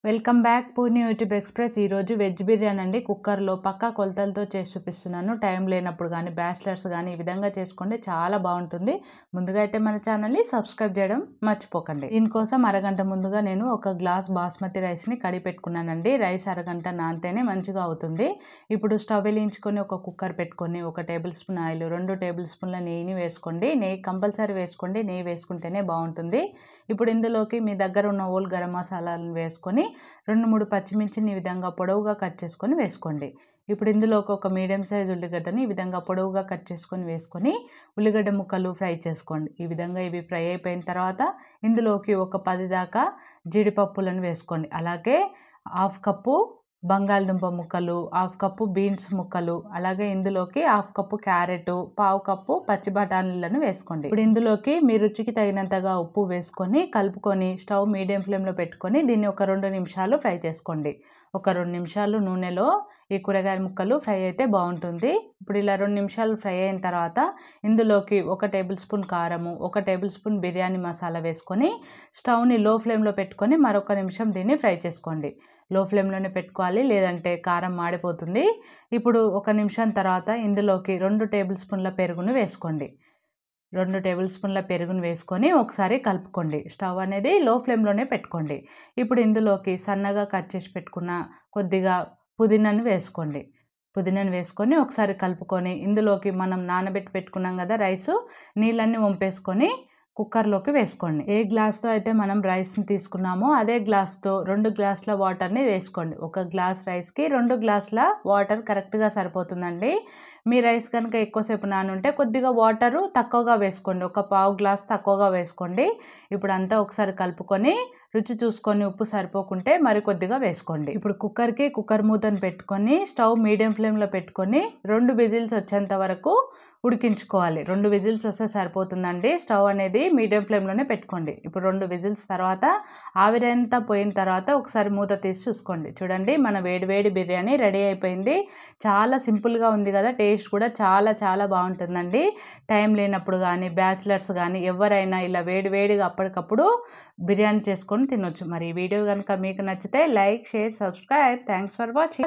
Welcome back Purni YouTube express. ఈరోజు veg biryani అండి. కుక్కర్లో పక్కా కొలతలతో చేసి చూపిస్తున్నాను. టైం లేనప్పుడు కానీ బ్యాచిలర్స్ కానీ ఈ విధంగా చేసుకోండి, చాలా బాగుంటుంది. ముందుగా అయితే మన ఛానల్ని సబ్స్క్రైబ్ చేయడం మర్చిపోకండి. దీనికోసం అరగంట ముందుగా నేను ఒక గ్లాస్ బాస్మతి రైస్ని కడిగి పెట్టుకున్నానండి. రైస్ అరగంట నానితేనే మంచిగా అవుతుంది. ఇప్పుడు స్టవ్ వెలిగించుకొని ఒక కుక్కర్ పెట్టుకొని 1 టేబుల్ స్పూన్ ఆయిల్, 2 టేబుల్ స్పూన్ల నెయ్యిని వేసుకోండి. నెయ్యి కంపల్సరీ వేసుకోండి, నెయ్యి వేసుకుంటేనే బాగుంటుంది. ఇప్పుడు ఇందులోకి మీ దగ్గర ఉన్న హోల్ గరం మసాలాలను వేసుకొని 2-3 పచ్చిమిర్చిని ఈ విధంగా పొడవుగా కట్ చేసుకొని వేసుకోండి. ఇప్పుడు ఇందులోకి ఒక మీడియం సైజ్ ఉల్లిగడ్డని ఈ విధంగా పొడవుగా కట్ చేసుకొని వేసుకొని ఉల్లిగడ్డ ముక్కలు ఫ్రై చేసుకోండి. ఈ విధంగా ఇవి ఫ్రై అయిపోయిన తర్వాత ఇందులోకి ఒక 10 దాకా జీడిపప్పులను వేసుకోండి. అలాగే 1/2 కప్పు బంగాళదుంప ముక్కలు, 1/2 కప్పు బీన్స్ ముక్కలు, అలాగే ఇందులోకి 1/2 కప్పు క్యారెట్, 1/2 కప్పు పచ్చి బఠానీలను వేసుకోండి. ఇప్పుడు ఇందులోకి మీ రుచికి తగినంతగా ఉప్పు వేసుకొని కలుపుకొని స్టవ్ మీడియం ఫ్లేమ్లో పెట్టుకొని దీన్ని ఒక 2 నిమిషాలు ఫ్రై చేసుకోండి. ఒక 2 నిమిషాలు నూనెలో ఈ కూరగాయల ముక్కలు ఫ్రై అయితే బాగుంటుంది. ఇప్పుడు ఇలా 2 నిమిషాలు ఫ్రై అయిన తర్వాత ఇందులోకి 1 టేబుల్ స్పూన్ కారము, 1 టేబుల్ స్పూన్ బిర్యానీ మసాలా వేసుకొని స్టవ్ని లో ఫ్లేమ్లో పెట్టుకొని మరొక నిమిషం దీన్ని ఫ్రై చేసుకోండి. లో ఫ్లేమ్లోనే పెట్టుకోవాలి, లేదంటే కారం మాడిపోతుంది. ఇప్పుడు 1 నిమిషం తర్వాత ఇందులోకి 2 టేబుల్ స్పూన్ల పెరుగును వేసుకోండి. 2 టేబుల్ స్పూన్ల పెరుగును వేసుకొని ఒకసారి కలుపుకోండి. స్టవ్ అనేది లో ఫ్లేమ్లోనే పెట్టుకోండి. ఇప్పుడు ఇందులోకి సన్నగా కట్ చేసి పెట్టుకున్న కొద్దిగా పుదీనాను వేసుకోండి. పుదీనాను వేసుకొని ఒకసారి కలుపుకొని ఇందులోకి మనం నానబెట్టి పెట్టుకున్నాం కదా రైసు, నీళ్ళన్నీ వంపేసుకొని కుక్కర్లోకి వేసుకోండి. ఏ గ్లాస్తో అయితే మనం రైస్ని తీసుకున్నామో అదే గ్లాస్తో 2 గ్లాసుల వాటర్ని వేసుకోండి. 1 గ్లాస్ రైస్కి 2 గ్లాసుల వాటర్ కరెక్ట్గా సరిపోతుందండి. మీ రైస్ కనుక ఎక్కువసేపు నానుంటే కొద్దిగా వాటరు తక్కువగా వేసుకోండి, ఒక 1/2 గ్లాస్ తక్కువగా వేసుకోండి. ఇప్పుడు అంతా ఒకసారి కలుపుకొని రుచి చూసుకొని ఉప్పు సరిపోకుంటే మరి కొద్దిగా వేసుకోండి. ఇప్పుడు కుక్కర్ మూతను పెట్టుకొని స్టవ్ మీడియం ఫ్లేమ్లో పెట్టుకొని 2 విజిల్స్ వచ్చేంత వరకు ఉడికించుకోవాలి. 2 విజిల్స్ వస్తే సరిపోతుందండి. స్టవ్ అనేది మీడియం ఫ్లేమ్లోనే పెట్టుకోండి. ఇప్పుడు 2 విజిల్స్ తర్వాత ఆవిరంతా పోయిన తర్వాత ఒకసారి మూత తీసి చూసుకోండి. చూడండి, మన వేడి బిర్యానీ రెడీ అయిపోయింది. చాలా సింపుల్గా ఉంది కదా, టేస్ట్ కూడా చాలా చాలా బాగుంటుందండి. టైం లేనప్పుడు కానీ బ్యాచిలర్స్ కానీ ఎవరైనా ఇలా వేడిగా అప్పటికప్పుడు బిర్యానీ చేసుకొని తినొచ్చు. మరి ఈ వీడియో కనుక మీకు నచ్చితే like, share, subscribe. Thanks for watching.